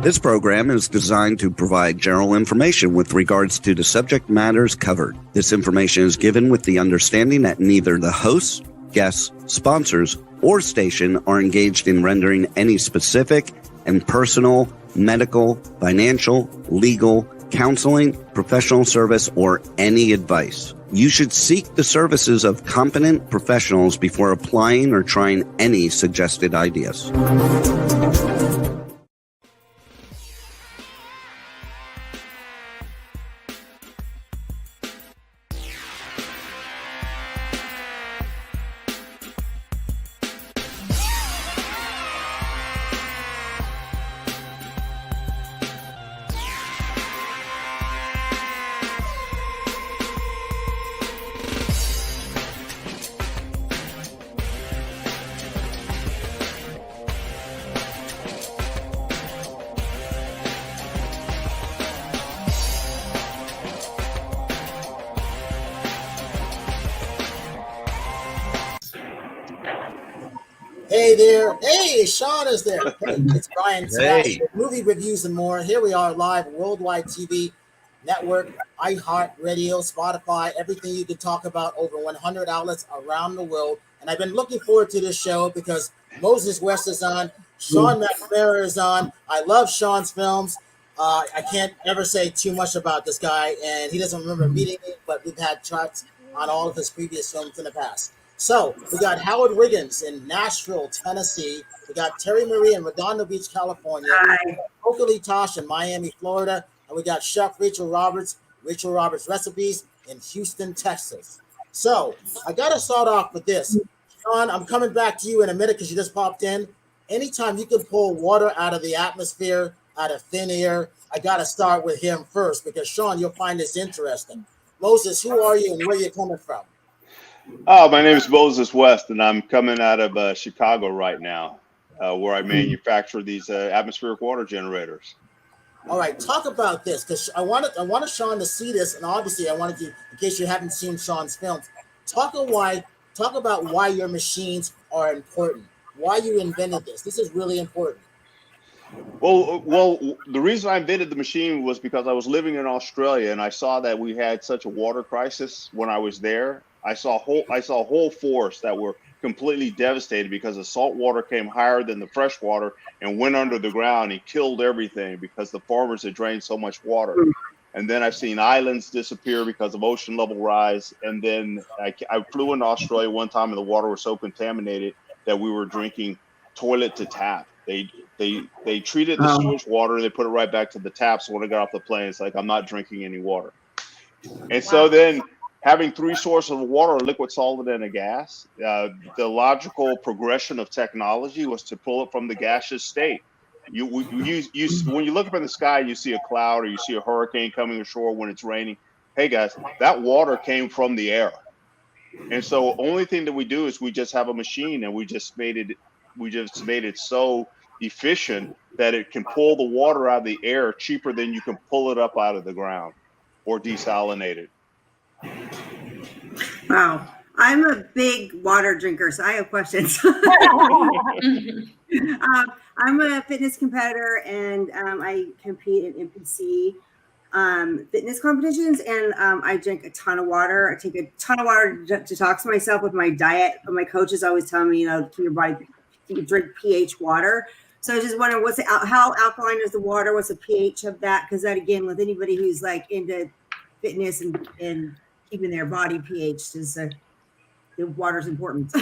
This program is designed to provide general information with regards to the subject matters covered. This information is given with the understanding that neither the hosts, guests, sponsors, or station are engaged in rendering any specific and personal, medical, financial, legal, counseling, professional service, or any advice. You should seek the services of competent professionals before applying or trying any suggested ideas. Hey there. Hey, Sean is there. Hey, it's Brian. Hey. Movie Reviews and More. Here we are live, Worldwide TV Network, iHeartRadio, Spotify, everything you can talk about, over 100 outlets around the world. And I've been looking forward to this show because Moses West is on, Sean McNamara is on. I love Sean's films. I can't ever say too much about this guy, and he doesn't remember meeting me, but we've had chats on all of his previous films in the past. So we got Howard Wiggins in Nashville, Tennessee. We got Terry Marie in Redondo Beach, California. Oakley Tosh in Miami, Florida. And we got Chef Rachel Roberts Recipes in Houston, Texas. So I got to start off with this. Sean, I'm coming back to you in a minute because you just popped in. Anytime you can pull water out of the atmosphere, out of thin air, I got to start with him first because, Sean, you'll find this interesting. Moses, who are you and where are you coming from? Oh, my name is Moses West, and I'm coming out of Chicago right now, where I manufacture these atmospheric water generators. All right, talk about this because I wanted Sean to see this, and obviously I wanted you, in case you haven't seen Sean's films, talk about why your machines are important, why you invented this. This is really important. Well, the reason I invented the machine was because I was living in Australia, and I saw that we had such a water crisis when I was there. I saw whole forests that were completely devastated because the salt water came higher than the fresh water and went under the ground and killed everything because the farmers had drained so much water. And then I've seen islands disappear because of ocean level rise. And then I flew into Australia one time and the water was so contaminated that we were drinking toilet to tap. They treated the sewage water and they put it right back to the tap. So when I got off the plane, it's like, I'm not drinking any water. And so then, having three sources of water, a liquid, solid, and a gas, the logical progression of technology was to pull it from the gaseous state. When you look up in the sky, you see a cloud or you see a hurricane coming ashore when it's raining. Hey guys, that water came from the air. And so only thing that we do is we just have a machine and we just made it so efficient that it can pull the water out of the air cheaper than you can pull it up out of the ground or desalinate it. Wow. I'm a big water drinker, so I have questions. I'm a fitness competitor, and I compete in NPC fitness competitions, and I drink a ton of water. I take a ton of water to detox myself with my diet. But my coaches always tell me, keep your body, you can drink pH water. So I was just wondering, how alkaline is the water? What's the pH of that? Because that, again, with anybody who's like into fitness and keeping their body pH, is the water's important.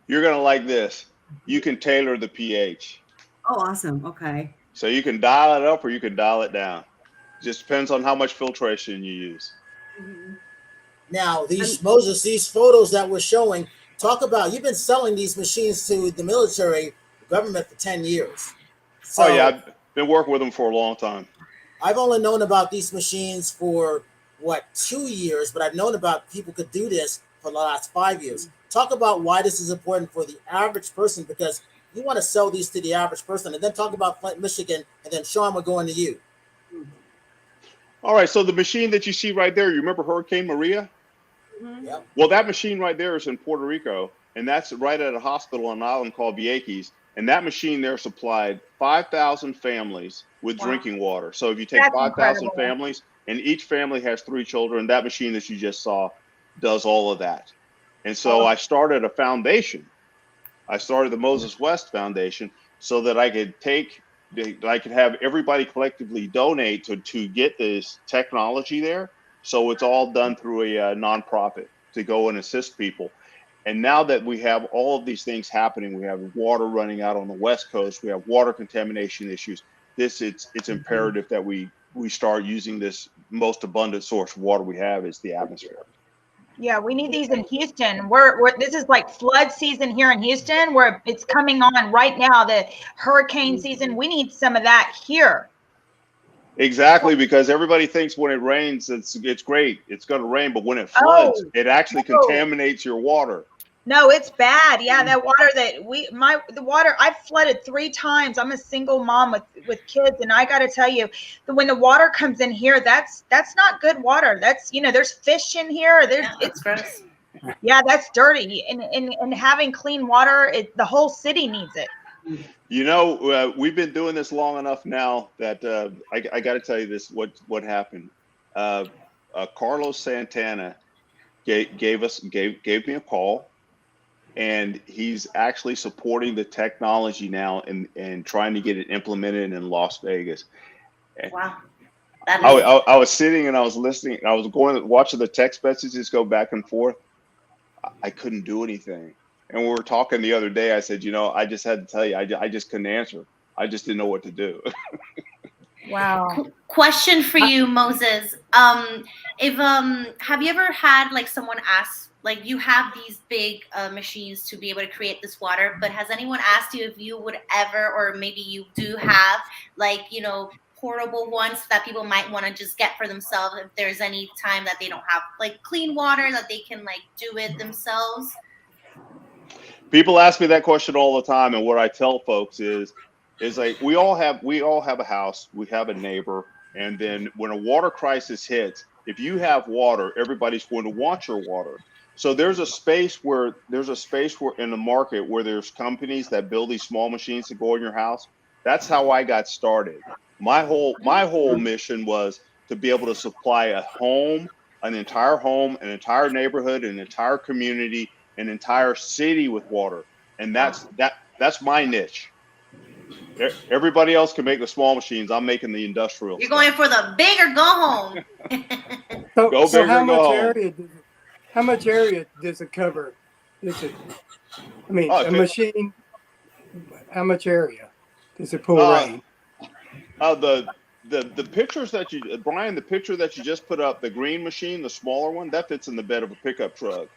You're gonna like this. You can tailor the pH. Oh, awesome. Okay. So you can dial it up or you can dial it down. Just depends on how much filtration you use. Mm-hmm. Now, these photos that we're showing, talk about, you've been selling these machines to the military government for 10 years. So, oh yeah, I've been working with them for a long time. I've only known about these machines for 2 years, but I've known about people could do this for the last 5 years. Talk about why this is important for the average person, because you want to sell these to the average person, and then talk about Flint, Michigan, and then Sean, we're going to you. All right, so the machine that you see right there, you remember Hurricane Maria? Mm-hmm. Yep. Well, that machine right there is in Puerto Rico, and that's right at a hospital on an island called Vieques. And that machine there supplied 5,000 families with drinking water. So if you take 5,000 families and each family has 3 children, that machine that you just saw does all of that. And so I started a foundation. I started the Moses West Foundation so that I could have everybody collectively donate to get this technology there. So it's all done through a nonprofit to go and assist people. And now that we have all of these things happening, we have water running out on the West Coast, we have water contamination issues. It's imperative that we start using this most abundant source of water we have is the atmosphere. Yeah, we need these in Houston. This is like flood season here in Houston, where it's coming on right now, the hurricane season. We need some of that here. Exactly, because everybody thinks when it rains, it's great. It's going to rain, but when it floods, it actually contaminates your water. No, it's bad. Yeah, that water the water I've flooded 3 times. I'm a single mom with kids, and I got to tell you, that when the water comes in here, that's not good water. That's, there's fish in here. It's gross. Yeah, that's dirty. And having clean water, the whole city needs it. We've been doing this long enough now that I got to tell you this. What happened? Carlos Santana gave me a call. And he's actually supporting the technology now and trying to get it implemented in Las Vegas. Wow. I was sitting and I was listening. I was watching the text messages go back and forth. I couldn't do anything. And we were talking the other day. I said, I just had to tell you, I just couldn't answer. I just didn't know what to do. Wow. Question for you, Moses. Have you ever had like someone ask, like, you have these big machines to be able to create this water, but has anyone asked you if you would ever, or maybe you do have, like, portable ones that people might want to just get for themselves if there's any time that they don't have like clean water, that they can like do it themselves? People ask me that question all the time, and what I tell folks is like, we all have a house, we have a neighbor, and then when a water crisis hits, if you have water, everybody's going to want your water. So there's a space where in the market where there's companies that build these small machines to go in your house. That's how I got started. My whole mission was to be able to supply an entire neighborhood, an entire community, an entire city with water. And that's my niche. Everybody else can make the small machines. I'm making the industrial. You're going for the big or go home. So how much area does it cover? Machine, how much area does it pull rain? The pictures that Brian, the picture that you just put up, the green machine, the smaller one, that fits in the bed of a pickup truck.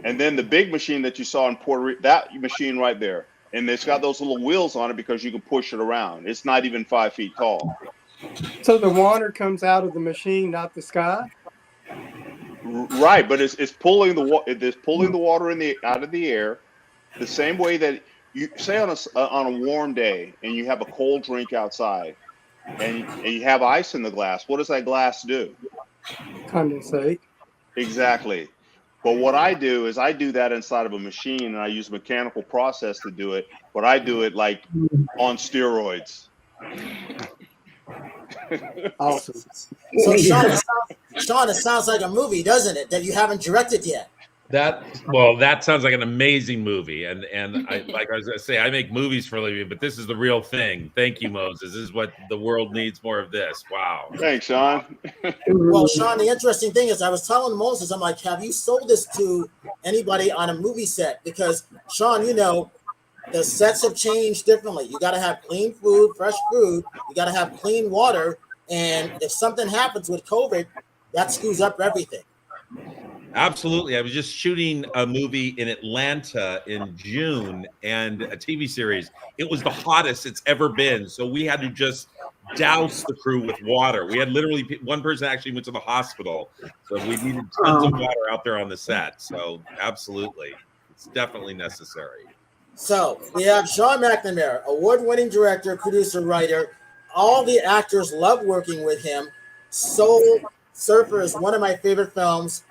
And then the big machine that you saw in Puerto Rico, that machine right there, and it's got those little wheels on it because you can push it around. It's not even 5 feet tall. So the water comes out of the machine, not the sky? Right, but it's pulling the water out of the air, the same way that you say on a warm day and you have a cold drink outside, and you have ice in the glass. What does that glass do? Condensate. Exactly. But what I do is I do that inside of a machine, and I use a mechanical process to do it. But I do it like on steroids. Awesome. So Sean, it sounds like a movie, doesn't it? That you haven't directed yet. That sounds like an amazing movie, and I was gonna say, I make movies for a living, but this is the real thing. Thank you, Moses. This is what the world needs more of this. Wow. Thanks, Sean. Well, Sean, the interesting thing is, I was telling Moses, I'm like, have you sold this to anybody on a movie set? Because Sean, the sets have changed differently. You got to have clean food, fresh food. You got to have clean water, and if something happens with COVID, that screws up everything. Absolutely. I was just shooting a movie in Atlanta in June, and a TV series. It was the hottest it's ever been. So we had to just douse the crew with water. We had literally one person actually went to the hospital. So we needed tons of water out there on the set. So absolutely. It's definitely necessary. So we have Sean McNamara, award-winning director, producer, writer. All the actors love working with him. Soul Surfer is one of my favorite films.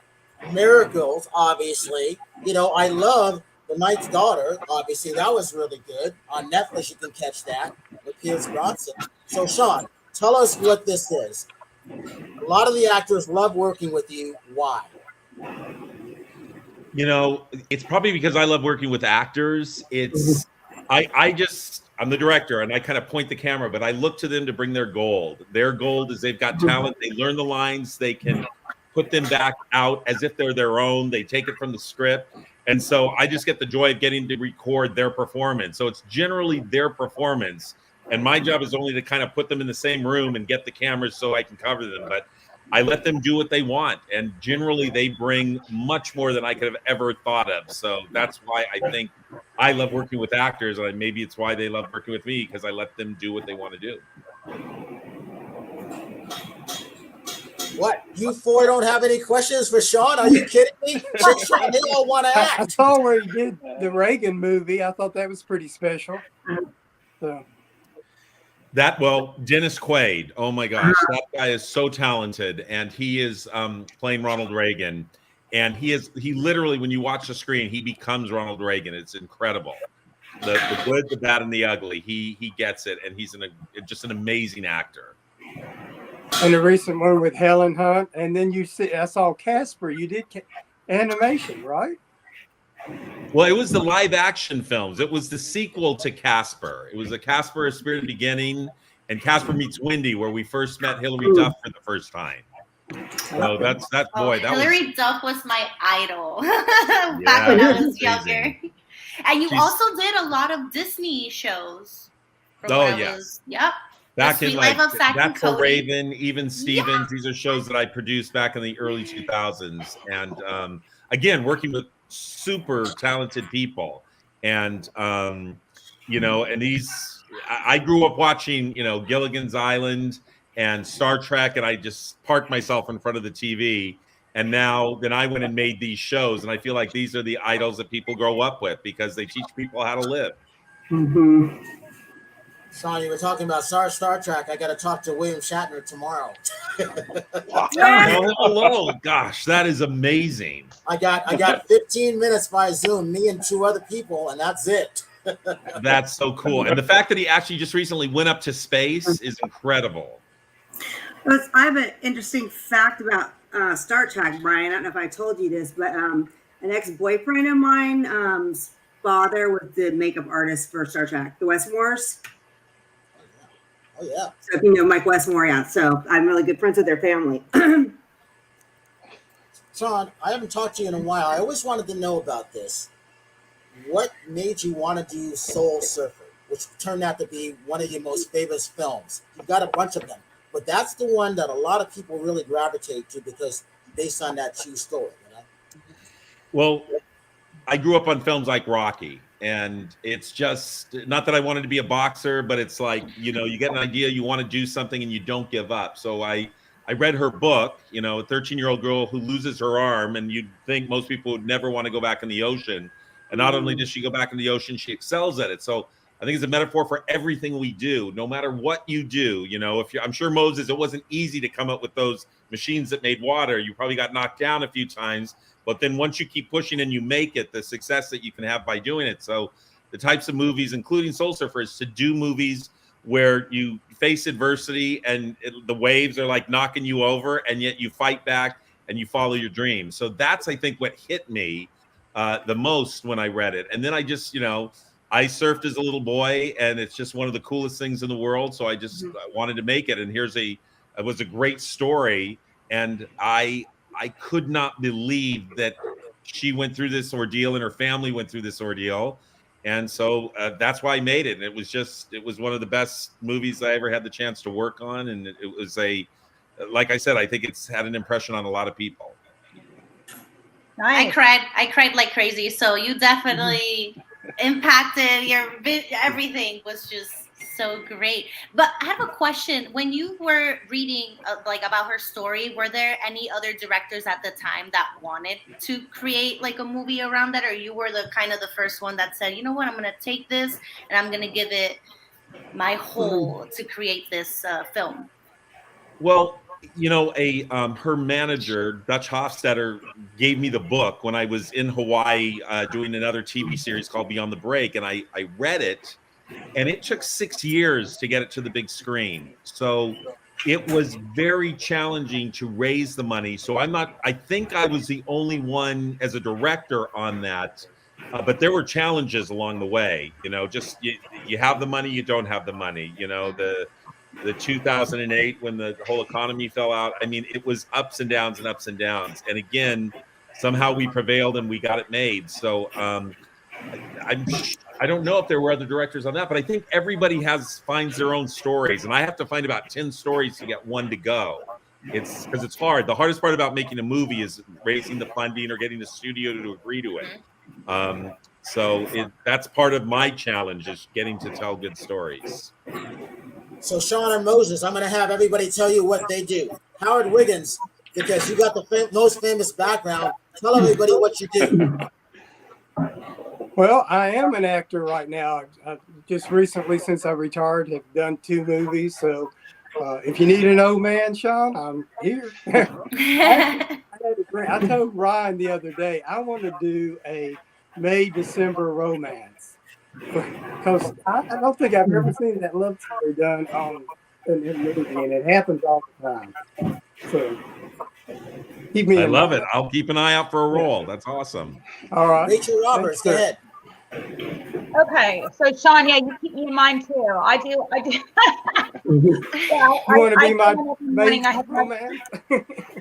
Miracles, obviously. I love The Knight's Daughter, obviously, that was really good. On Netflix, you can catch that with Pierce Brosnan. So, Sean, tell us what this is. A lot of the actors love working with you. Why? You know, it's probably because I love working with actors. It's I'm the director and I kind of point the camera, but I look to them to bring their gold. Their gold is they've got talent. They learn the lines. They can put them back out as if they're their own. They take it from the script. And so I just get the joy of getting to record their performance. So it's generally their performance. And my job is only to kind of put them in the same room and get the cameras so I can cover them. But I let them do what they want. And generally they bring much more than I could have ever thought of. So that's why I think I love working with actors. And maybe it's why they love working with me, because I let them do what they want to do. What? You four don't have any questions for Sean? Are you kidding me? They all want to I act. saw where he did the Reagan movie. I thought that was pretty special. So. Dennis Quaid. Oh my gosh, that guy is so talented, and he is playing Ronald Reagan. And he literally, when you watch the screen, he becomes Ronald Reagan. It's incredible. The good, the bad, and the ugly. He gets it, and he's just an amazing actor. And the recent one with Helen Hunt, and then I saw Casper. You did animation, right? Well, it was the live action films. It was the sequel to Casper. It was a Casper, A Spirit of Beginning, and Casper Meets Wendy, where we first met Hilary Duff for the first time. So Hilary Duff was my idol back when I was younger. And you also did a lot of Disney shows. Yep. Back in That's a Raven, Even Stevens. These are shows that I produced back in the early 2000s. And again, working with super talented people. And, and I grew up watching, Gilligan's Island and Star Trek, and I just parked myself in front of the TV. And then I went and made these shows. And I feel like these are the idols that people grow up with because they teach people how to live. Mm-hmm. Sean, you were talking about Star Trek. I got to talk to William Shatner tomorrow. Hello. Gosh, that is amazing. I got 15 minutes by Zoom, me and 2 other people, and that's it. That's so cool. And the fact that he actually just recently went up to space is incredible. I have an interesting fact about Star Trek, Brian. I don't know if I told you this, but an ex-boyfriend of mine's father was the makeup artist for Star Trek, the Westmores. Oh, yeah. So if you know Mike Westmore, yeah. So I'm really good friends with their family. Sean, I haven't talked to you in a while. I always wanted to know about this. What made you want to do Soul Surfer, which turned out to be one of your most famous films? You've got a bunch of them, but that's the one that a lot of people really gravitate to because based on that true story, Well, I grew up on films like Rocky. And it's just not that I wanted to be a boxer, but it's like, you get an idea, you want to do something and you don't give up. So I read her book, a 13-year-old girl who loses her arm, and you'd think most people would never want to go back in the ocean. And not only does she go back in the ocean, she excels at it. So I think it's a metaphor for everything we do, no matter what you do. I'm sure Moses, it wasn't easy to come up with those machines that made water. You probably got knocked down a few times. But then once you keep pushing and you make it, the success that you can have by doing it. So the types of movies, including Soul Surfer, is to do movies where you face adversity and the waves are like knocking you over, and yet you fight back and you follow your dreams. So that's, I think, what hit me the most when I read it. And then I just, I surfed as a little boy, and it's just one of the coolest things in the world. So I just wanted to make it. And it was a great story. And I could not believe that she went through this ordeal and her family went through this ordeal. And so that's why I made it. And it was one of the best movies I ever had the chance to work on. And it was like I said, I think it's had an impression on a lot of people. Nice. I cried like crazy. So you definitely impacted everything was just so great. But I have a question. When you were reading about her story, were there any other directors at the time that wanted to create like a movie around that, or you were the first one that said, you know what, I'm going to take this and I'm going to give it my whole to create this film? Well, you know, her manager, Dutch Hofstetter, gave me the book when I was in Hawaii doing another TV series called Beyond the Break, and I read it, and it took 6 years to get it to the big screen. So it was very challenging to raise the money. So I think I was the only one as a director on that. But there were challenges along the way, you know, just you have the money, you don't have the money, you know, the 2008 when the whole economy fell out. I mean, it was ups and downs and ups and downs. And again, somehow we prevailed and we got it made. So I don't know if there were other directors on that, but I think everybody finds their own stories, and I have to find about 10 stories to get one to go. It's because it's hard. The hardest part about making a movie is raising the funding or getting the studio to agree to it. So that's part of my challenge, is getting to tell good stories. So Sean and Moses, I'm going to have everybody tell you what they do. Howard Wiggins, because you got the most famous background, tell everybody what you do. Well, I am an actor right now. I just recently, since I retired, have done 2 movies. So if you need an old man, Sean, I'm here. I told Ryan the other day, I want to do a May-December romance. Because I don't think I've ever seen that love story done in a movie, and it happens all the time. So keep me. I love it. I'll keep an eye out for a role. That's awesome. All right. Rachel Roberts, go ahead. Okay, so Sean, yeah, you keep me in mind too. I do. Yeah, you want to be my main man?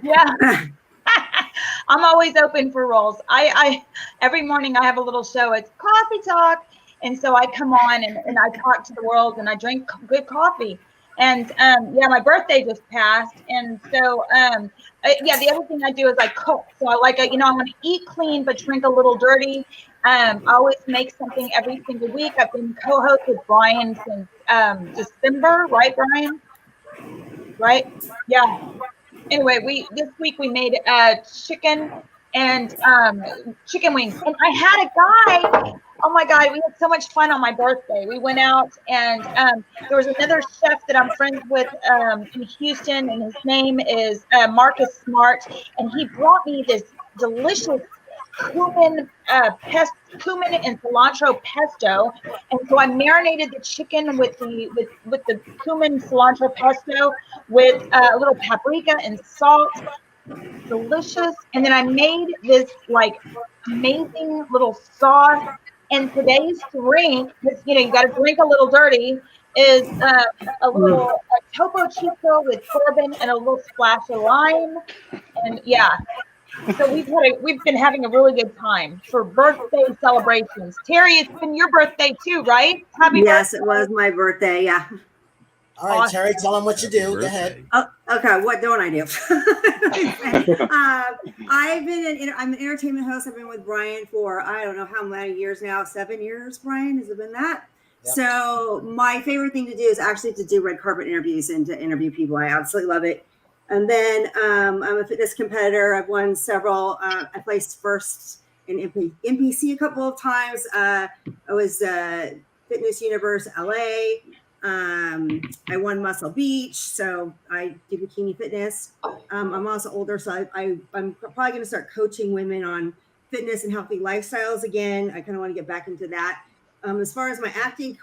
Yeah. I'm always open for roles. I every morning I have a little show. It's Coffee Talk, and so I come on and I talk to the world and I drink good coffee. And yeah, my birthday just passed, and so yeah, the other thing I do is I cook. So I I want to eat clean but drink a little dirty. I always make something every single week. I've been co-host with Brian since December, right, Brian? Right? Yeah. Anyway, this week we made chicken and chicken wings, and I had a guy. Oh my God, we had so much fun on my birthday. We went out, and there was another chef that I'm friends with in Houston, and his name is Marcus Smart, and he brought me this delicious cumin and cilantro pesto, and so I marinated the chicken with the cumin cilantro pesto with a little paprika and salt. Delicious. And then I made this like amazing little sauce. And today's drink, because you got to drink a little dirty, is a little Topo Chico with bourbon and a little splash of lime. And yeah, so we've been having a really good time for birthday celebrations. Terry, it's been your birthday too, right? Happy Yes, birthday. it was my birthday. Yeah. All right, awesome. Terry, tell them what you do. Go ahead. Oh, okay, what don't I do? I'm an entertainment host. I've been with Brian for, I don't know how many years now, 7 years, Brian, has it been that? Yep. So my favorite thing to do is actually to do red carpet interviews and to interview people. I absolutely love it. And then I'm a fitness competitor. I've won several. I placed first in NPC a couple of times. I was Fitness Universe LA. I won Muscle Beach, so I do bikini fitness. I'm also older, so I'm probably going to start coaching women on fitness and healthy lifestyles again. I kind of want to get back into that. As far as my acting,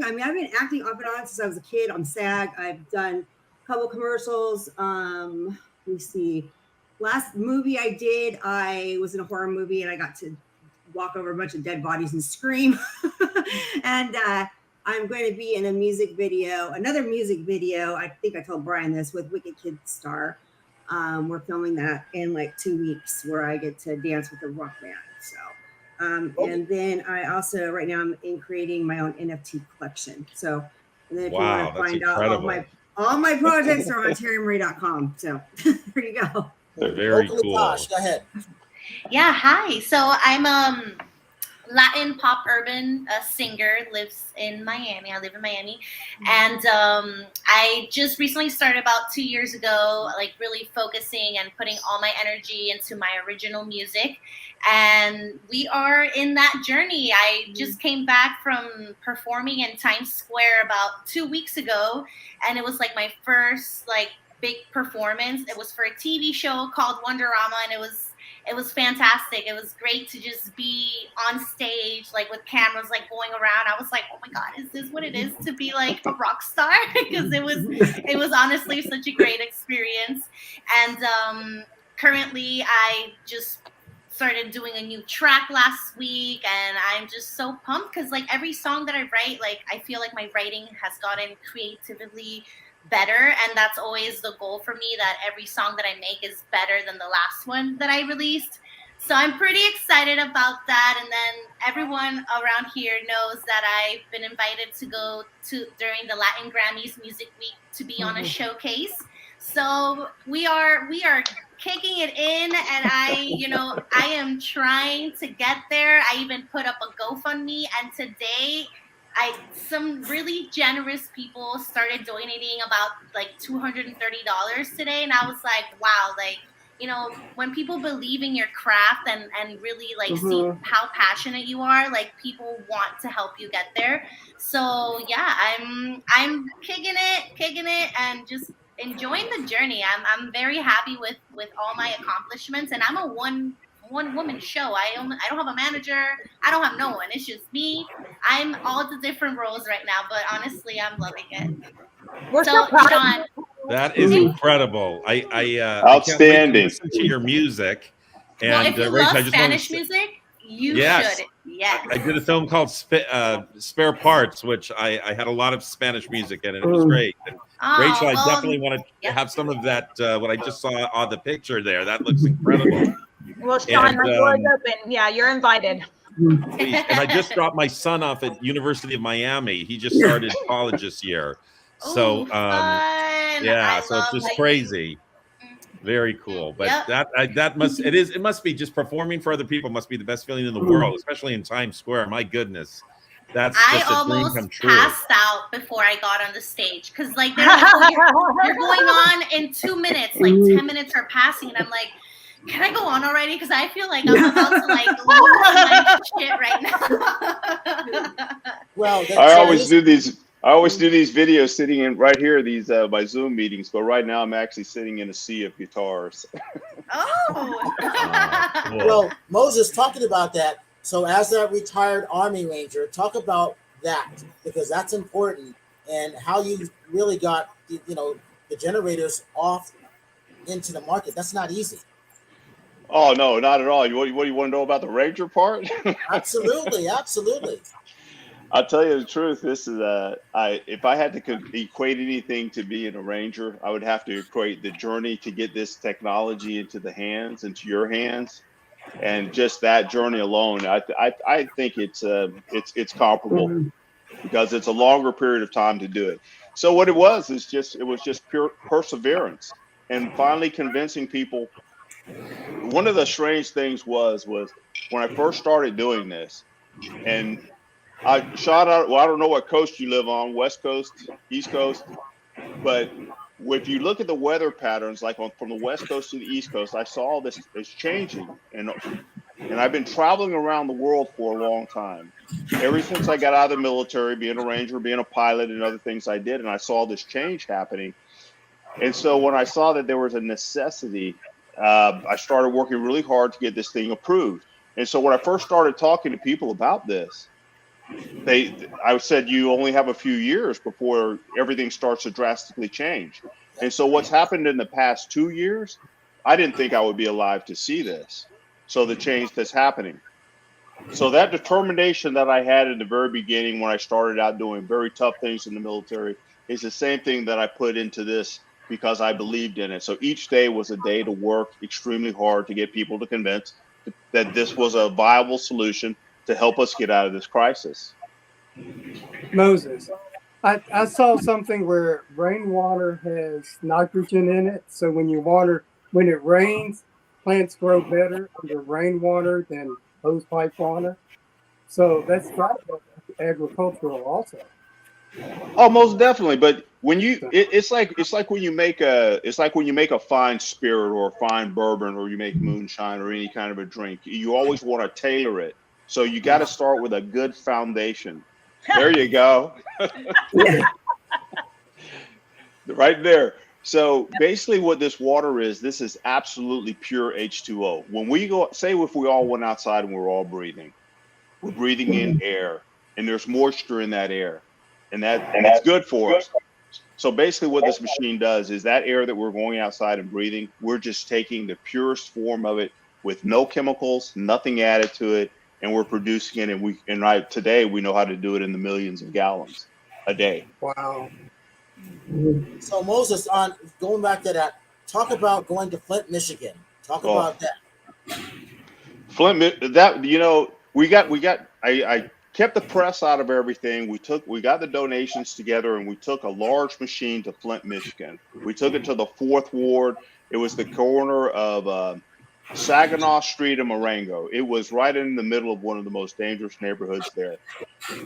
I mean, I've been acting off and on since I was a kid on SAG. I've done a couple commercials. Let me see. Last movie I did, I was in a horror movie, and I got to walk over a bunch of dead bodies and scream. And I'm going to be in another music video. I think I told Brian this, with Wicked Kid Star. We're filming that in like 2 weeks, where I get to dance with a rock band. So, and then I also, right now, I'm creating my own NFT collection. So, and then if you want to find out all my projects are on terrymarie.com. So there you go. Very cool. Gosh, go ahead. Yeah, hi. So I'm Latin pop urban singer, lives in Miami. I live in Miami. And I just recently started about 2 years ago, like really focusing and putting all my energy into my original music. And we are in that journey. I just came back from performing in Times Square about 2 weeks ago. And it was like my first big performance. It was for a TV show called Wonderama, and it was fantastic. It was great to just be on stage, like with cameras like going around. I was like, oh my God, is this what it is to be like a rock star? Because it was honestly such a great experience. And currently I just started doing a new track last week, and I'm just so pumped because like every song that I write, like I feel like my writing has gotten creatively better, and that's always the goal for me, that every song that I make is better than the last one that I released. So I'm pretty excited about that. And then everyone around here knows that I've been invited to go to during the Latin Grammys Music Week to be on a showcase. So we are kicking it in, and I am trying to get there. I even put up a GoFundMe, and today some really generous people started donating about like $230 today, and I was like, wow, like, when people believe in your craft and really like see how passionate you are, like people want to help you get there. So yeah, I'm kicking it and just enjoying the journey. I'm very happy with all my accomplishments, and I'm a one woman show. I don't have a manager. I don't have no one. It's just me. I'm all the different roles right now, but honestly, I'm loving it. We're so proud. Sean, that is incredible. I outstanding. I can't wait to listen to your music. And well, if you Rach, love Spanish music, you should. Yes. I did a film called Spare Parts, which I had a lot of Spanish music in it. It was great. And Rachel, I definitely want to have some of that. What I just saw on the picture there, that looks incredible. Well, Sean, my door's open. Yeah, you're invited. Please. And I just dropped my son off at University of Miami. He just started college this year. So yeah, so it's just crazy. Very cool. But it must be just performing for other people must be the best feeling in the world, especially in Times Square. My goodness. That's just a dream come true. I almost passed out before I got on the stage because like they're like, you're going on in 2 minutes, like 10 minutes are passing, and I'm like, can I go on already? Because I feel like I'm about to like lose my shit right now. Well, I always do these videos sitting in right here, these my Zoom meetings, but right now I'm actually sitting in a sea of guitars. Oh. Well, Moses, talking about that, so as a retired Army Ranger, talk about that, because that's important, and how you really got the generators off into the market. That's not easy. Oh no, not at all. What do you want to know about the Ranger part? Absolutely. I'll tell you the truth. This is if I had to equate anything to being a Ranger, I would have to equate the journey to get this technology into your hands, and just that journey alone. I think it's comparable, because it's a longer period of time to do it. So what it was just pure perseverance, and finally convincing people. One of the strange things was when I first started doing this, and I shot out. Well, I don't know what coast you live on, West Coast, East Coast, but if you look at the weather patterns, like from the West Coast to the East Coast, I saw this is changing, and I've been traveling around the world for a long time, ever since I got out of the military, being a Ranger, being a pilot, and other things I did, and I saw this change happening. And so when I saw that there was a necessity, I started working really hard to get this thing approved. And so when I first started talking to people about this, I said, you only have a few years before everything starts to drastically change. And so what's happened in the past 2 years, I didn't think I would be alive to see this. So the change that's happening. So that determination that I had in the very beginning when I started out doing very tough things in the military is the same thing that I put into this, because I believed in it. So each day was a day to work extremely hard to get people to convince that this was a viable solution to help us get out of this crisis. Moses, I saw something where rainwater has nitrogen in it. So when it rains, plants grow better under rainwater than hose pipe water. So that's right, agricultural also. Oh, most definitely. But when it's like when you make a fine spirit or a fine bourbon, or you make moonshine or any kind of a drink, you always want to tailor it. So you got to start with a good foundation. There you go. Right there. So basically what this water is, this is absolutely pure H2O. When we go, say if we all went outside and we're all breathing, we're breathing in air and there's moisture in that air, and it's good for us. So basically what this machine does is that air that we're going outside and breathing, we're just taking the purest form of it with no chemicals, nothing added to it, and we're producing it. And today we know how to do it in the millions of gallons a day. Wow. So Moses, on going back to that, talk about going to Flint, Michigan. Talk about that. Flint, that, you know, I kept the press out of everything. We got the donations together and we took a large machine to Flint, Michigan. We took it to the 4th Ward. It was the corner of Saginaw Street and Marengo. It was right in the middle of one of the most dangerous neighborhoods there.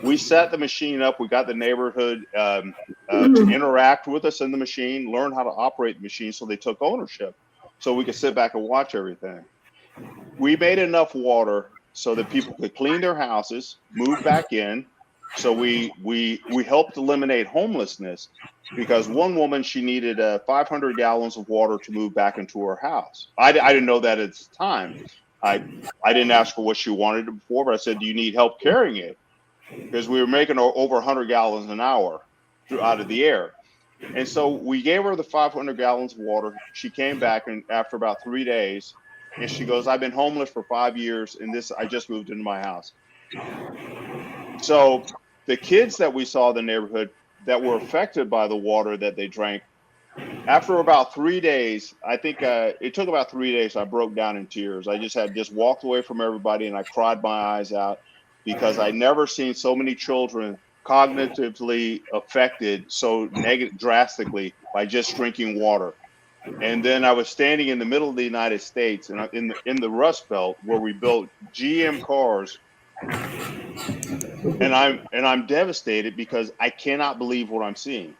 We set the machine up. We got the neighborhood to interact with us in the machine, learn how to operate the machine, so they took ownership so we could sit back and watch everything. We made enough water so that people could clean their houses, move back in. So we helped eliminate homelessness, because one woman, she needed 500 gallons of water to move back into her house. I didn't know that at the time. I didn't ask her what she wanted it before, but I said, do you need help carrying it? Because we were making over 100 gallons an hour out of the air. And so we gave her the 500 gallons of water. She came back, and after about 3 days, and she goes, I've been homeless for 5 years, and I just moved into my house. So the kids that we saw in the neighborhood that were affected by the water that they drank, after about 3 days, I think it took about 3 days, I broke down in tears. I just walked away from everybody and I cried my eyes out, because I never seen so many children cognitively affected so drastically by just drinking water. And then I was standing in the middle of the United States, and in the Rust Belt, where we built GM cars, and I'm devastated because I cannot believe what I'm seeing.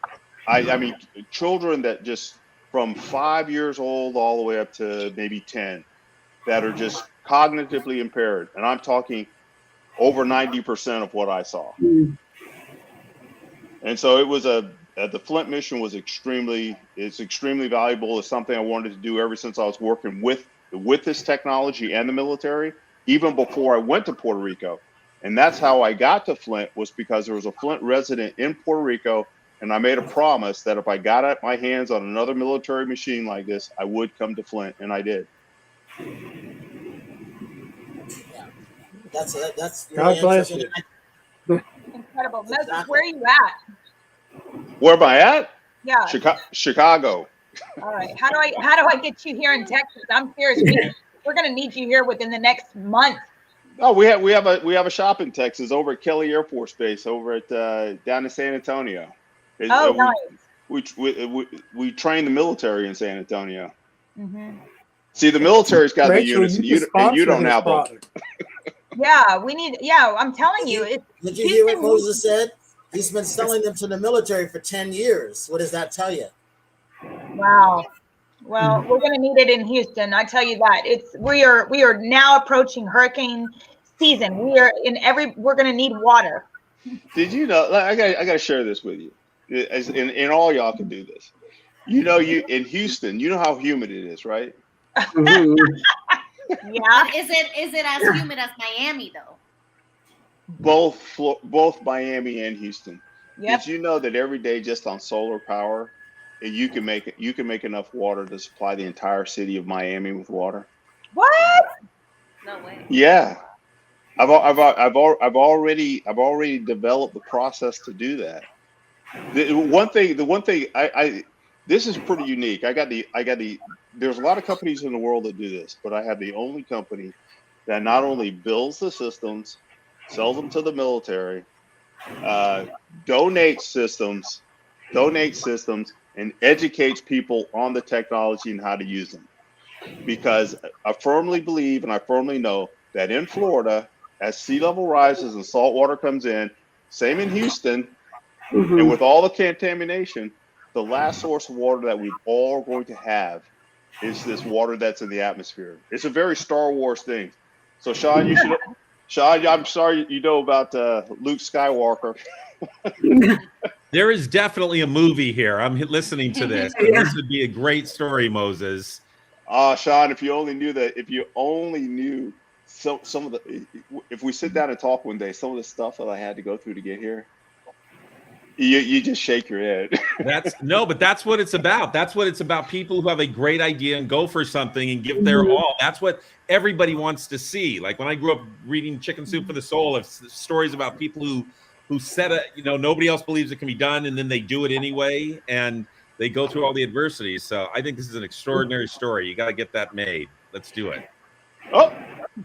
I mean, children that just from 5 years old all the way up to maybe 10 that are just cognitively impaired, and I'm talking over 90% of what I saw. And so it was the Flint mission was extremely valuable. It's something I wanted to do ever since I was working with this technology and the military, even before I went to Puerto Rico. And that's how I got to Flint, was because there was a Flint resident in Puerto Rico, and I made a promise that if I got my hands on another military machine like this, I would come to Flint, and I did. That's God bless you. Incredible. Moses, where are you at? Where am I at? Yeah. Chicago. All right. How do I get you here in Texas? I'm serious. We're going to need you here within the next month. Oh, we have a shop in Texas over at Kelly Air Force Base over at down in San Antonio. Nice. We train the military in San Antonio. Mm-hmm. See, the military's got the units, and you don't have them. Yeah, we need. Yeah, I'm telling you. Did you hear what Moses said? He's been selling them to the military for 10 years. What does that tell you? Wow. Well, we're going to need it in Houston. I tell you that. We are now approaching hurricane season. We're going to need water. Did you know? I got to share this with you. And all y'all can do this. You know, in Houston, you know how humid it is, right? Yeah. Is it as humid as Miami though? Both Miami and Houston. Yep. Did you know that every day, just on solar power, you can make enough water to supply the entire city of Miami with water? What? No way. Yeah, I've already developed the process to do that. The one thing this is pretty unique. There's a lot of companies in the world that do this, but I have the only company that not only builds the systems, sells them to the military, donates systems, and educates people on the technology and how to use them. Because I firmly believe and I firmly know that in Florida, as sea level rises and salt water comes in, same in Houston, and with all the contamination, the last source of water that we're all going to have is this water that's in the atmosphere. It's a very Star Wars thing. So Sean, I'm sorry you know about Luke Skywalker. There is definitely a movie here. I'm listening to this. And this would be a great story, Moses. Sean, if you only knew that, if you only knew some of the, if we sit down and talk one day, some of the stuff that I had to go through to get here, you just shake your head. But that's what it's about. That's what it's about. People who have a great idea and go for something and give their all. That's what everybody wants to see. Like when I grew up reading Chicken Soup for the Soul, of stories about people who said it, nobody else believes it can be done, and then they do it anyway, and they go through all the adversities. So I think this is an extraordinary story. You got to get that made. Let's do it. Oh,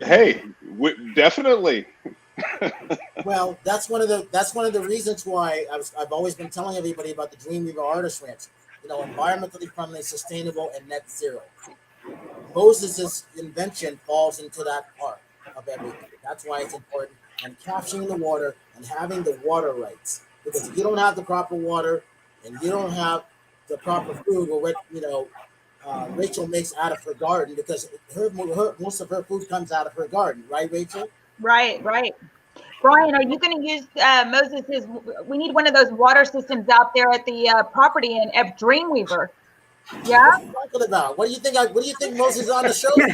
hey, definitely. Well, that's one of the reasons why I've always been telling everybody about the Dreamweaver Artist Ranch. Environmentally friendly, sustainable, and net zero. Moses' invention falls into that part of everything. That's why it's important. And capturing the water and having the water rights. Because if you don't have the proper water and you don't have the proper food, or what Rachel makes out of her garden, because most of her food comes out of her garden, right, Rachel? Right. Brian, are you going to use Moses's? We need one of those water systems out there at the property in Dreamweaver. Yeah. What are you talking about? What do you think? What do you think Moses is on the show for?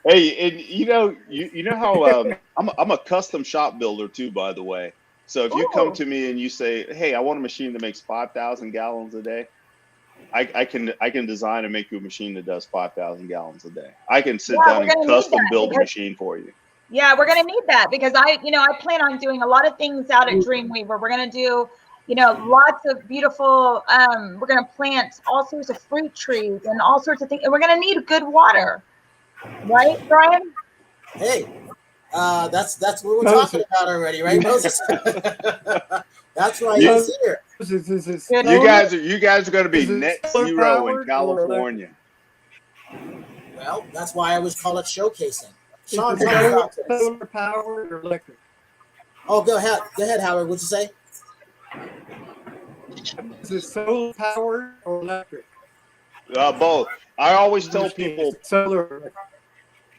Hey, and you know how I'm a custom shop builder too, by the way. So if you come to me and you say, "Hey, I want a machine that makes 5,000 gallons a day," I can design and make you a machine that does 5,000 gallons a day. I can sit down and custom build a machine for you. Yeah, we're gonna need that because I plan on doing a lot of things out at Dreamweaver. We're gonna do, lots of beautiful. We're gonna plant all sorts of fruit trees and all sorts of things, and we're gonna need good water, right, Brian? Hey, that's what we're talking about already, right, Moses? That's why he's here. You guys are gonna be net zero in California. Well, that's why I always call it showcasing. Sean, tell me about this. Solar powered or electric? Oh, go ahead, Howard. What'd you say? Is it solar powered or electric? Both. I always tell people solar.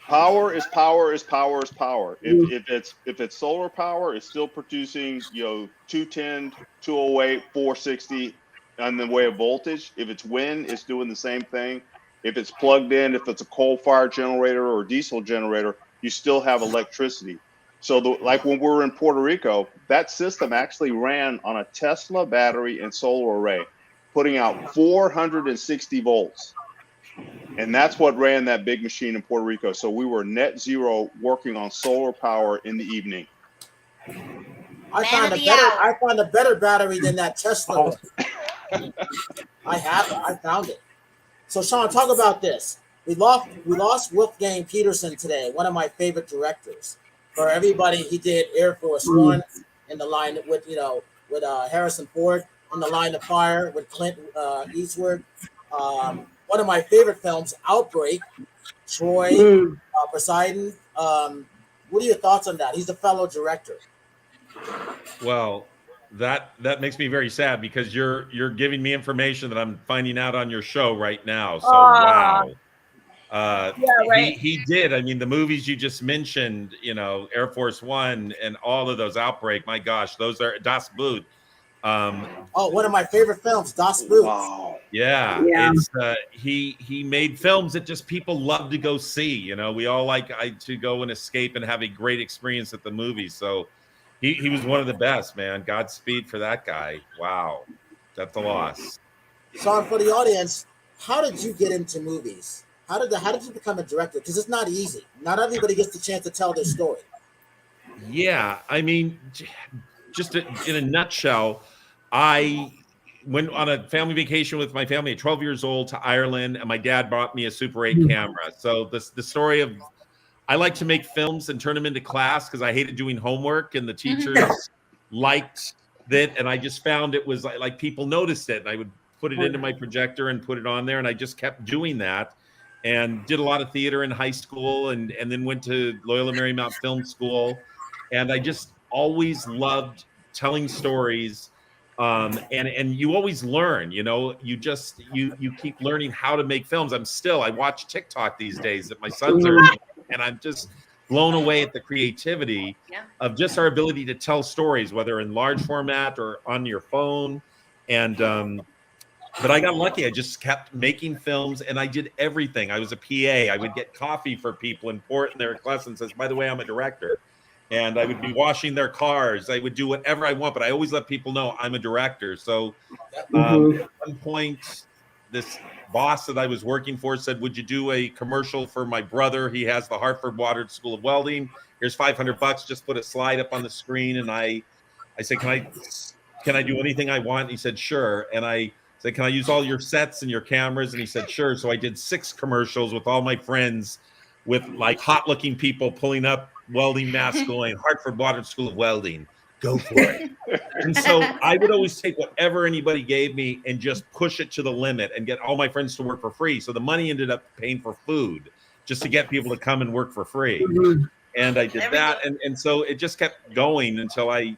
Power is power is power is power. If it's solar power, it's still producing 210, 208, 460 on the way of voltage. If it's wind, it's doing the same thing. If it's plugged in, if it's a coal-fired generator or a diesel generator, you still have electricity. So like when we were in Puerto Rico, that system actually ran on a Tesla battery and solar array, putting out 460 volts. And that's what ran that big machine in Puerto Rico. So we were net zero working on solar power in the evening. I found a better battery than that Tesla. I found it. So Sean, talk about this. We lost Wolfgang Peterson today, one of my favorite directors. For everybody, he did Air Force One in the line with Harrison Ford, in the Line of Fire with Clint Eastwood. One of my favorite films, Outbreak, Troy, Poseidon. What are your thoughts on that? He's a fellow director. Well, that makes me very sad because you're giving me information that I'm finding out on your show right now. So wow. Yeah, right. He did. I mean, the movies you just mentioned, Air Force One and all of those, Outbreak. My gosh, those are Das Boot. One of my favorite films, Das Boot. Wow. Yeah. It's he made films that just people love to go see. We all like to go and escape and have a great experience at the movies. So he was one of the best, man. Godspeed for that guy. Wow, that's a loss. Sean, for the audience, how did you get into movies? How did you become a director? Because it's not easy. Not everybody gets the chance to tell their story. Yeah, I mean, just in a nutshell, I went on a family vacation with my family at 12 years old to Ireland, and my dad bought me a Super 8 camera. So the story of, I like to make films and turn them into class because I hated doing homework, and the teachers liked it, and I just found it was like people noticed it, and I would put it into my projector and put it on there, and I just kept doing that. And did a lot of theater in high school, and then went to Loyola Marymount Film School. And I just always loved telling stories. And you always learn, you keep learning how to make films. I watch TikTok these days that my sons are, and I'm just blown away at the creativity of just our ability to tell stories, whether in large format or on your phone. And but I got lucky. I just kept making films, and I did everything. I was a PA. I would get coffee for people and pour it in their glass and says, by the way, I'm a director. And I would be washing their cars. I would do whatever I want, but I always let people know I'm a director. So at one point, this boss that I was working for said, would you do a commercial for my brother? He has the Hartford Water School of Welding. Here's $500. Just put a slide up on the screen. And I said, can I do anything I want? And he said, sure. And I said, can I use all your sets and your cameras? And he said, sure. So I did 6 commercials with all my friends with like hot looking people pulling up welding masks going, Hartford Water School of Welding, go for it. And so I would always take whatever anybody gave me and just push it to the limit and get all my friends to work for free. So the money ended up paying for food just to get people to come and work for free. And I did that. And so it just kept going until I,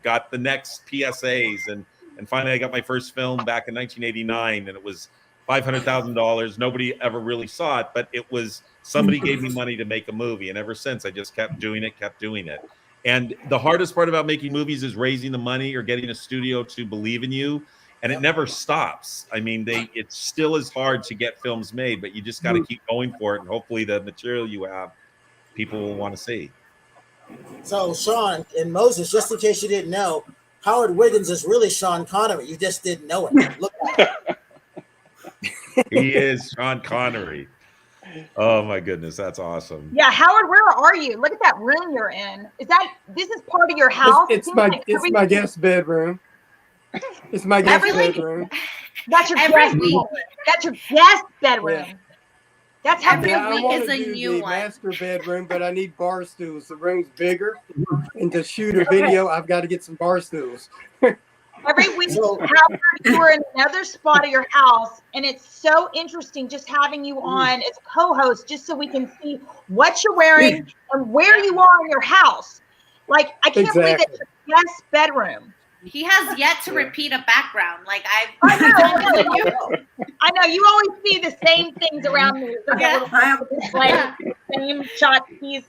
got the next PSAs. And finally I got my first film back in 1989, and it was $500,000. Nobody ever really saw it, but it was somebody gave me money to make a movie. And ever since I just kept doing it. And the hardest part about making movies is raising the money or getting a studio to believe in you. And it never stops. I mean, it still is hard to get films made, but you just got to keep going for it. And hopefully the material you have, people will want to see. So Sean and Moses, just in case you didn't know, Howard Wiggins is really Sean Connery. You just didn't know it. Look at it. He is Sean Connery. Oh my goodness, that's awesome. Yeah, Howard, where are you? Look at that room you're in. This is part of your house? It's my guest bedroom. It's my guest bedroom. That's your guest bedroom. That's your guest bedroom. Yeah. That's how every week is a new one. Master bedroom, but I need bar stools. The room's bigger, and to shoot a video, I've got to get some bar stools. Every week, Howard, you are in another spot of your house, and it's so interesting just having you on as a co-host, just so we can see what you're wearing and where you are in your house. Like, I can't believe it's your guest bedroom. He has yet to repeat a background. Like I know. You always see the same things around me. Same shot piece.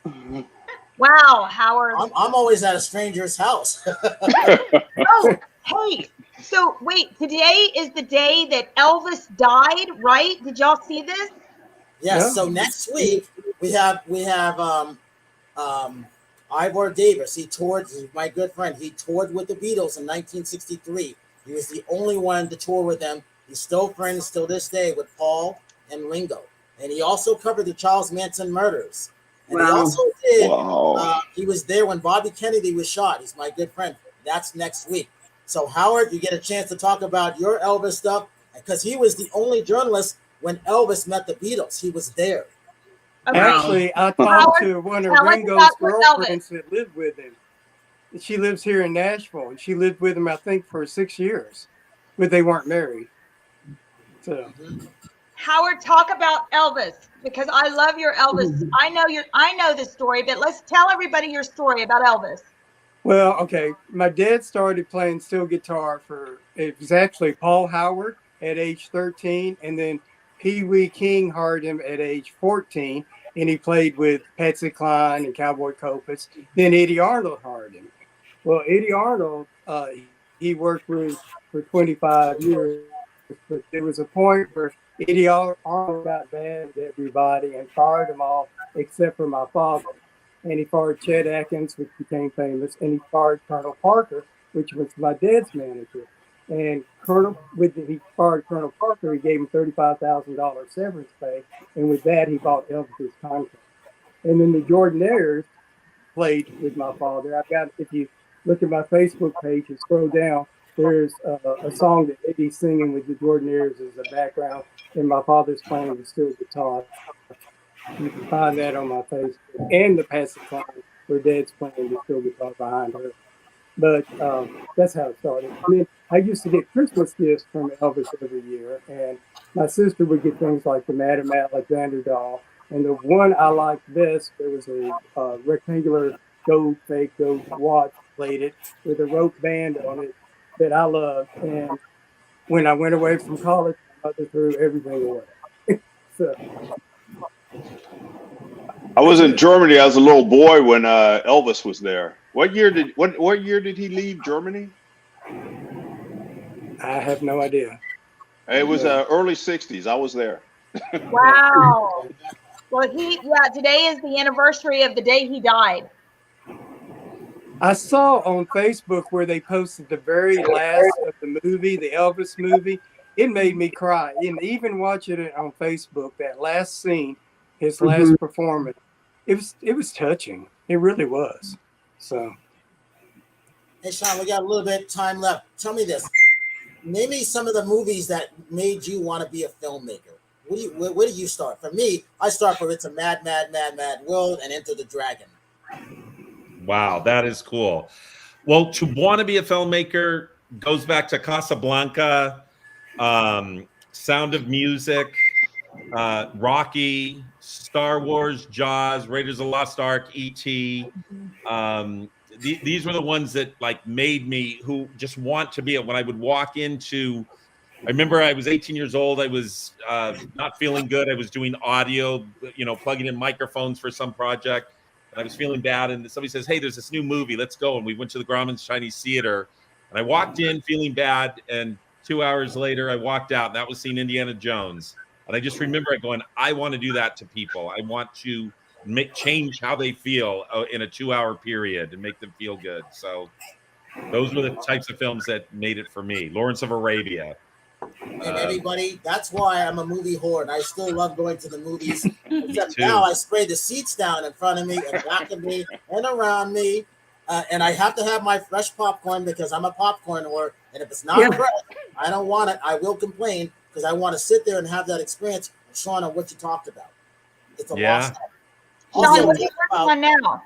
Wow, Howard. I'm always at a stranger's house. Oh, hey. So wait, today is the day that Elvis died, right? Did y'all see this? Yes. Yeah. So next week we have Ivor Davis. He's my good friend. He toured with the Beatles in 1963. He was the only one to tour with them. He's still friends till this day with Paul and Ringo. And he also covered the Charles Manson murders. And he also did, he was there when Bobby Kennedy was shot. He's my good friend. That's next week. So Howard, you get a chance to talk about your Elvis stuff, because he was the only journalist when Elvis met the Beatles. He was there. Okay. Actually, I talked to one of Ringo's girlfriends that lived with him. She lives here in Nashville, and she lived with him, I think, for 6 years, but they weren't married. So, Howard, talk about Elvis, because I love your Elvis. I know this story, but let's tell everybody your story about Elvis. Well, okay, my dad started playing steel guitar it was actually Paul Howard at age 13, and then Pee Wee King hired him at age 14, and he played with Patsy Cline and Cowboy Copas. Then Eddie Arnold hired him. Well, Eddie Arnold, he worked with for 25 years, but there was a point where Eddie Arnold got bad with everybody and fired them all except for my father. And he fired Chet Atkins, which became famous, and he fired Colonel Parker, which was my dad's manager. And he fired Colonel Parker. He gave him $35,000 severance pay, and with that, he bought Elvis's contract. And then the Jordanaires played with my father. If you look at my Facebook page and scroll down, there's a song that Eddie's singing with the Jordanaires as a background, and my father's playing the steel guitar. You can find that on my Facebook, and the Patsy Cline, where Dad's playing the steel guitar behind her. But that's how it started. I mean, I used to get Christmas gifts from Elvis every year, and my sister would get things like the Madame Alexander doll. And the one I liked best, there was a rectangular fake gold watch plated with a rope band on it that I loved. And when I went away from college, my mother threw everything away. So. I was in Germany. I was a little boy when Elvis was there. What year did he leave Germany? I have no idea. It was early '60s. I was there. Wow. Well, today is the anniversary of the day he died. I saw on Facebook where they posted the very last of the movie, the Elvis movie. It made me cry. And even watching it on Facebook, that last scene, his last performance, it was touching. It really was. So, Hey, Sean, we got a little bit of time left. Tell me this. Name me some of the movies that made you want to be a filmmaker. Where do you start? For me, I start for It's a Mad, Mad, Mad, Mad World and Enter the Dragon. Wow, that is cool. Well, to want to be a filmmaker goes back to Casablanca, Sound of Music, Rocky, Star Wars, Jaws, Raiders of the Lost Ark, E.T. These were the ones that like made me who just want to be it. When I would walk into, I remember I was 18 years old. I was not feeling good. I was doing audio, plugging in microphones for some project. And I was feeling bad. And somebody says, hey, there's this new movie. Let's go. And we went to the Grauman's Chinese Theater. And I walked in feeling bad. And 2 hours later, I walked out. And that was seeing Indiana Jones. And I just remember it going, I want to do that to people. I want to change how they feel in a 2-hour period and make them feel good. So those were the types of films that made it for me. Lawrence of Arabia. And everybody, that's why I'm a movie whore, and I still love going to the movies. Except now I spray the seats down in front of me and back of me and around me. And I have to have my fresh popcorn because I'm a popcorn whore. And if it's not fresh, I don't want it. I will complain because I want to sit there and have that experience. Sean, on what you talked about. It's a lost art. Sean, what are you working on now?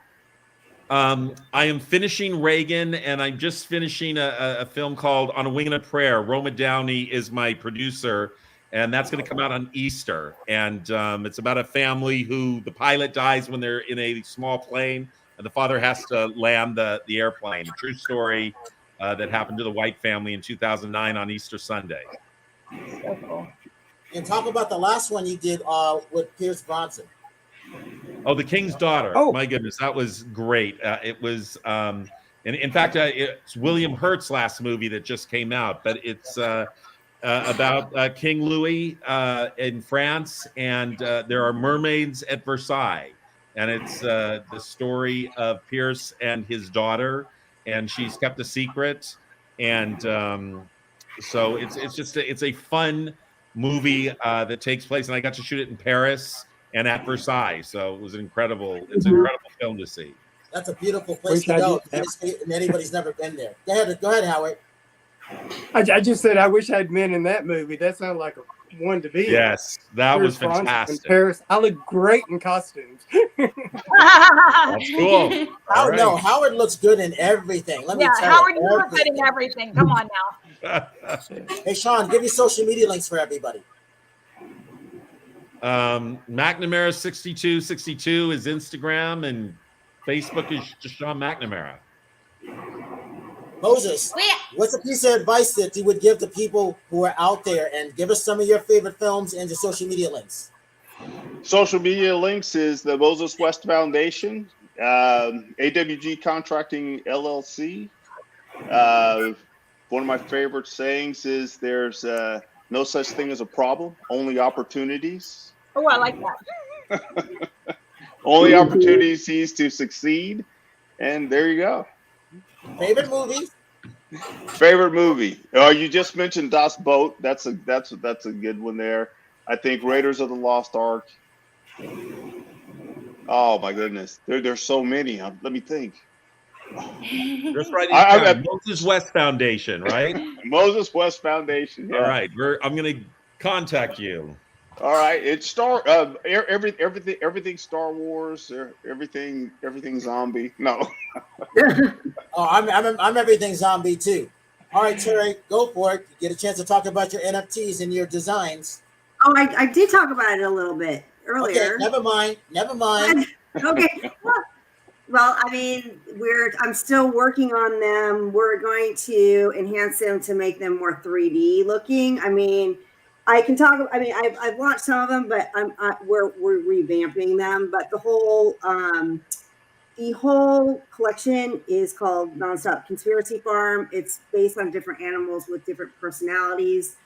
I am finishing Reagan, and I'm just finishing a film called On a Wing and a Prayer. Roma Downey is my producer, and that's going to come out on Easter. And it's about a family who the pilot dies when they're in a small plane, and the father has to land the airplane. A true story that happened to the White family in 2009 on Easter Sunday. So cool. And talk about the last one you did with Pierce Brosnan. Oh, The King's Daughter. Oh, my goodness. That was great. It was, and in fact, it's William Hurt's last movie that just came out, but it's about King Louis in France, and there are mermaids at Versailles. And it's the story of Pierce and his daughter, and she's kept a secret. And so it's a fun movie that takes place, and I got to shoot it in Paris and at Versailles, so it's an incredible film to see. That's a beautiful place to go. And anybody's never been there. Go ahead, Howard. I just said I wish I'd been in that movie. That sounded like a one to be. Yes, that was fantastic. In Paris, I look great in costumes. That's cool. Howard, no, Howard looks good in everything. Let me tell Howard, you. you look good in everything. Come on now. Hey, Sean, give your social media links for everybody. McNamara 6262 is Instagram, and Facebook is just Sean McNamara. Moses, what's a piece of advice that you would give to people who are out there, and give us some of your favorite films and your social media links? Social media links is the Moses West Foundation, AWG Contracting LLC. One of my favorite sayings is there's no such thing as a problem, only opportunities. Oh, I like that. Only opportunities to succeed. And there you go. Favorite movie? Favorite movie. You just mentioned Das Boot. That's a good one there. I think Raiders of the Lost Ark. Oh my goodness. There's so many. Let me think. Just writing Moses West Foundation, right? Moses West Foundation. Yeah. All right. I'm gonna contact you. All right, it's everything Star Wars, everything zombie. No. Oh, I'm everything zombie too. All right, Terry, go for it. You get a chance to talk about your NFTs and your designs. Oh, I did talk about it a little bit earlier. Okay, never mind. Okay. Well, I mean, I'm still working on them. We're going to enhance them to make them more 3D looking. I mean, I can talk. I mean, I've launched some of them, but we're revamping them. But the whole collection is called Nonstop Conspiracy Farm. It's based on different animals with different personalities,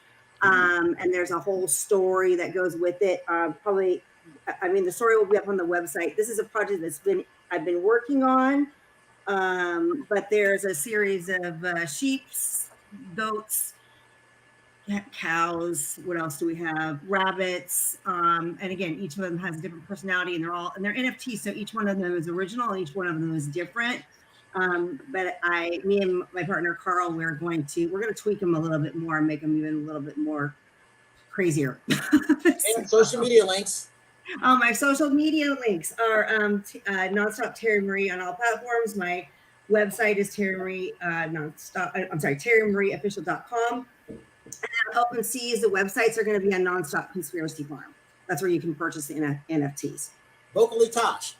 and there's a whole story that goes with it. Probably, I mean, the story will be up on the website. This is a project I've been working on, but there's a series of sheep, goats, cows. What else do we have? Rabbits. And again, each of them has a different personality, and they're NFTs. So each one of them is original, and each one of them is different. But me and my partner Carl, we're going to tweak them a little bit more and make them even a little bit more crazier. And social media links. My social media links are Nonstop Terry Marie on all platforms. My website is terrymarieofficial.com. And Open Seas, the websites are going to be on Nonstop Conspiracy Farm. That's where you can purchase the NFTs. Vocally Tosh.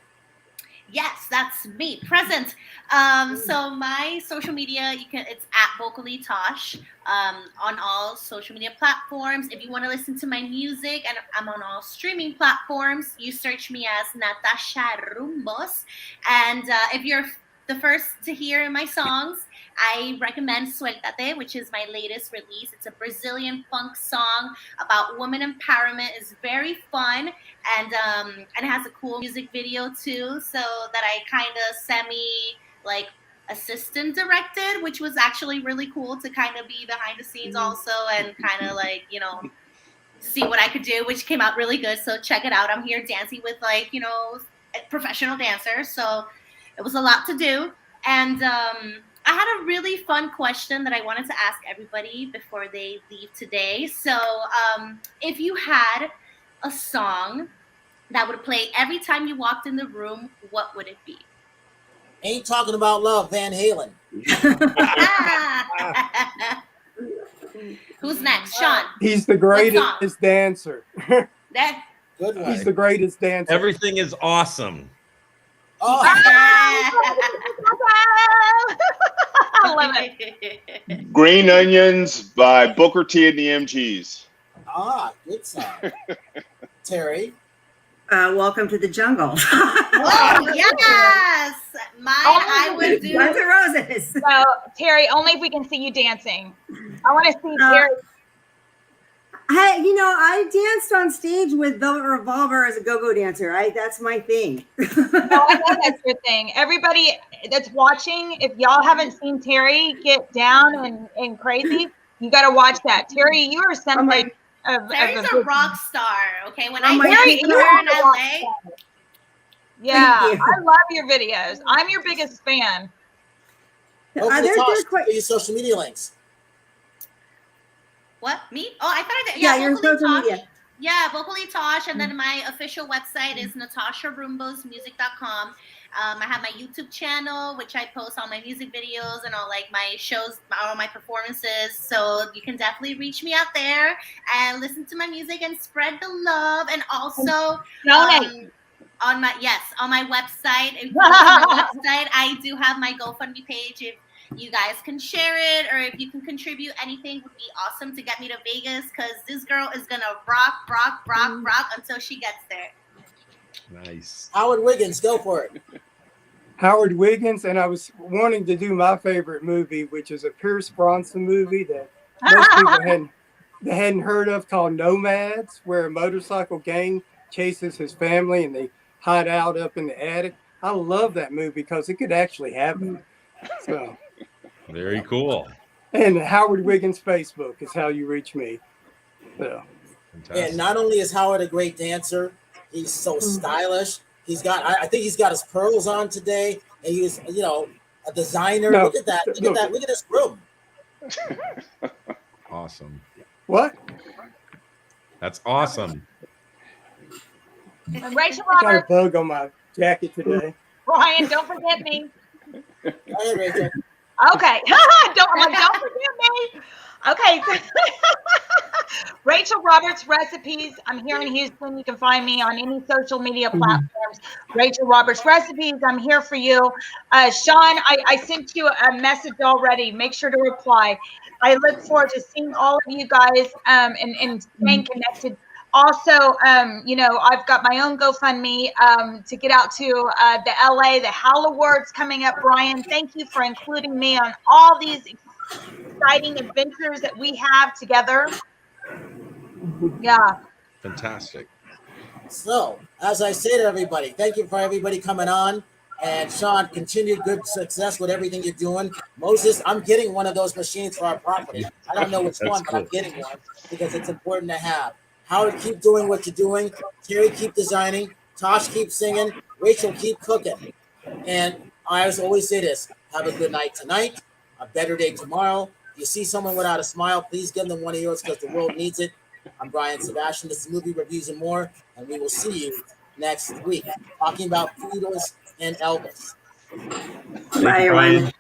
Yes, that's me, present. So my social media, it's at Vocally Tosh on all social media platforms. If you want to listen to my music, and I'm on all streaming platforms, you search me as Natasha Rumbos. And if you're the first to hear my songs, I recommend Suéltate, which is my latest release. It's a Brazilian funk song about woman empowerment. It's very fun, and it has a cool music video too, so that I kind of assistant directed, which was actually really cool to kind of be behind the scenes also, and kind of see what I could do, which came out really good. So check it out. I'm here dancing with professional dancers, so it was a lot to do. And I had a really fun question that I wanted to ask everybody before they leave today. So if you had a song that would play every time you walked in the room, what would it be? Ain't Talking About Love, Van Halen. Who's next? Sean. He's the greatest dancer. Good one. He's the greatest dancer. Everything is awesome. Oh. I love it. Green Onions by Booker T and the MGs. Good song. Terry. Welcome to the Jungle. Oh, yes. I would do Guns N' Roses. So, Terry, only if we can see you dancing. I want to see Terry. I danced on stage with Velvet Revolver as a go-go dancer. That's my thing. No, I know that's your thing. Everybody that's watching, if y'all haven't seen Terry get down and crazy, you got to watch that. Terry, you are something. Terry's a rock star. Okay, when I Terry, see her in LA. Yeah, I love your videos. I'm your biggest fan. There's quite your social media links. What? Me? Oh, I thought I did. Yeah, your social media. Yeah, Vocally Tosh, and then my official website is natasharumbosmusic.com. I have my YouTube channel, which I post all my music videos and all my shows, all my performances. So you can definitely reach me out there and listen to my music and spread the love. And also on my website, if you go to my website, I do have my GoFundMe page. If you guys can share it, or if you can contribute anything, would be awesome to get me to Vegas, because this girl is gonna rock until she gets there. Nice. Howard Wiggins, go for it. Howard Wiggins, and I was wanting to do my favorite movie, which is a Pierce Bronson movie that most people hadn't heard of, called Nomads, where a motorcycle gang chases his family and they hide out up in the attic. I love that movie because it could actually happen. So very cool. And Howard Wiggins Facebook is how you reach me. So and not only is Howard a great dancer, he's so stylish. I think he's got his pearls on today, and he's a designer. No, look at that. Look at this room. Awesome. What? That's awesome. Rachel I got a Roberts. bug on my jacket today. Ryan, don't forget me. Go ahead, Rachel. Okay. Don't forget me. Okay. Rachel Roberts Recipes. I'm here in Houston. You can find me on any social media platforms. Rachel Roberts Recipes. I'm here for you. Sean, I sent you a message already. Make sure to reply. I look forward to seeing all of you guys and staying connected. Also, you know, I've got my own GoFundMe to get out to the LA, the Howl Awards coming up. Brian, thank you for including me on all these exciting adventures that we have together. Yeah. Fantastic. So, as I say to everybody, thank you for everybody coming on. And Sean, continued good success with everything you're doing. Moses, I'm getting one of those machines for our property. I don't know which That's one, but I'm cool. getting one because it's important to have. Howard, keep doing what you're doing. Terry, keep designing. Tosh, keep singing. Rachel, keep cooking. And I always say this, have a good night tonight, a better day tomorrow. If you see someone without a smile, please give them one of yours because the world needs it. I'm Brian Sebastian. This is Movie Reviews and More, and we will see you next week talking about Beatles and Elvis. Bye, everyone.